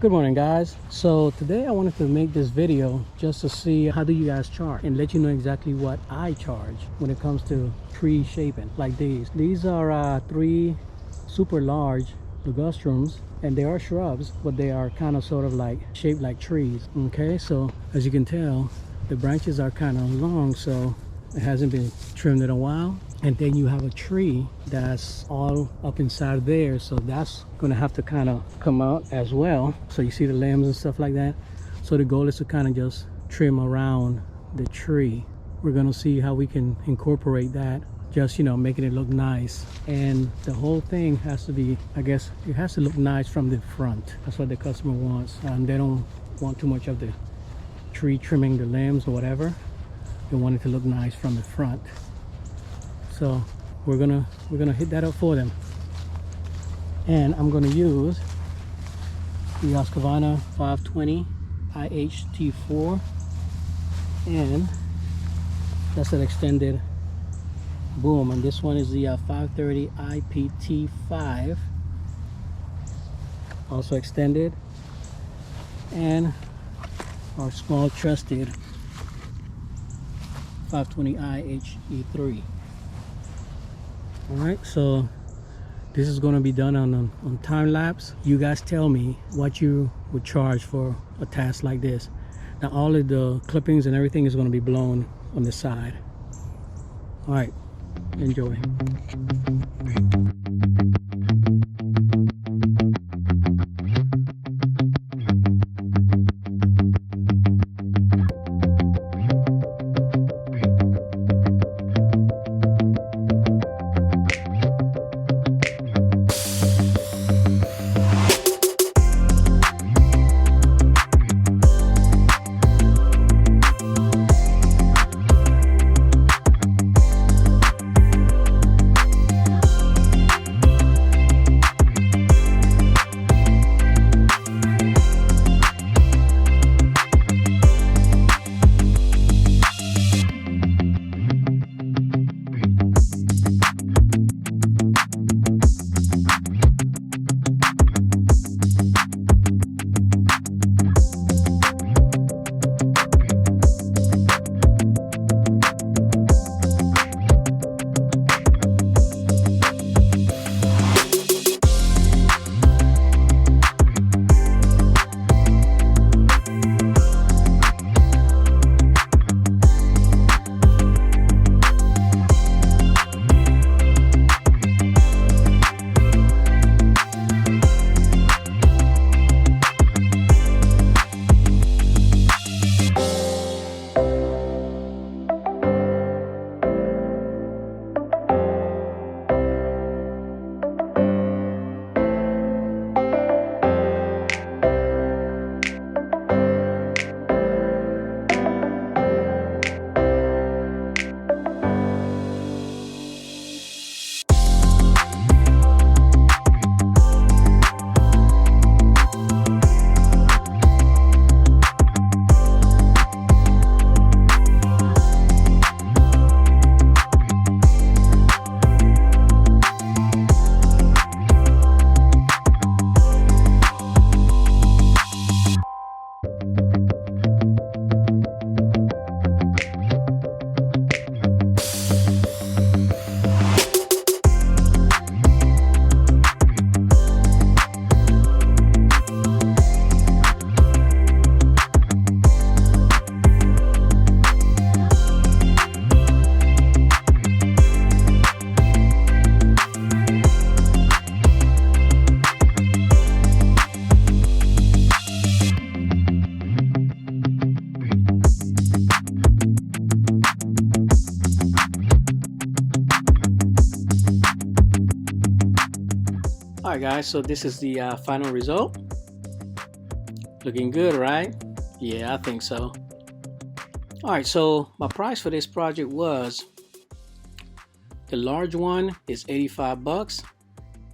Good morning, guys. So today I wanted to make this video just to see how do you guys charge and let you know exactly what I charge when it comes to tree shaping like these. These are 3 super large Ligustrums, and they are shrubs, but they are kind of sort of like shaped like trees. Okay, so as you can tell, the branches are kind of long, so it hasn't been trimmed in a while. And then you have a tree that's all up inside there, so that's gonna have to kind of come out as well. So you see the limbs and stuff like that. So the goal is to kind of just trim around the tree. We're gonna see how we can incorporate that, just, you know, making it look nice. And the whole thing has to be, I guess it has to look nice from the front. That's what the customer wants. They don't want too much of the tree trimming the limbs or whatever. They want it to look nice from the front. So we're gonna hit that up for them, and I'm gonna use the Husqvarna 520 IHT4, and that's an extended boom, and this one is the 530 IPT5, also extended, and our small trusted 520 IHE3. All right, so this is going to be done on time lapse. You guys tell me what you would charge for a task like this. Now all of the clippings and everything is going to be blown on the side. All right, enjoy. All right, guys, so this is the final result. Looking good, right? Yeah, I think so. All right, so my price for this project was, the large one is 85 bucks,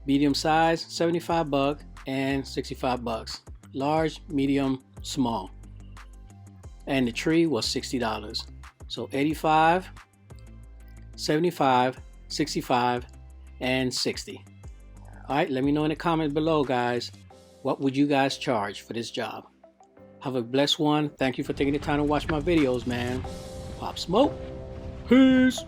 medium size 75 bucks, and 65 bucks. Large, medium, small. And the tree was $60. So 85, 75, 65, and 60. All right, let me know in the comments below, guys, What would you guys charge for this job? Have a blessed one. Thank you for taking the time to watch my videos, man. Pop smoke. Peace.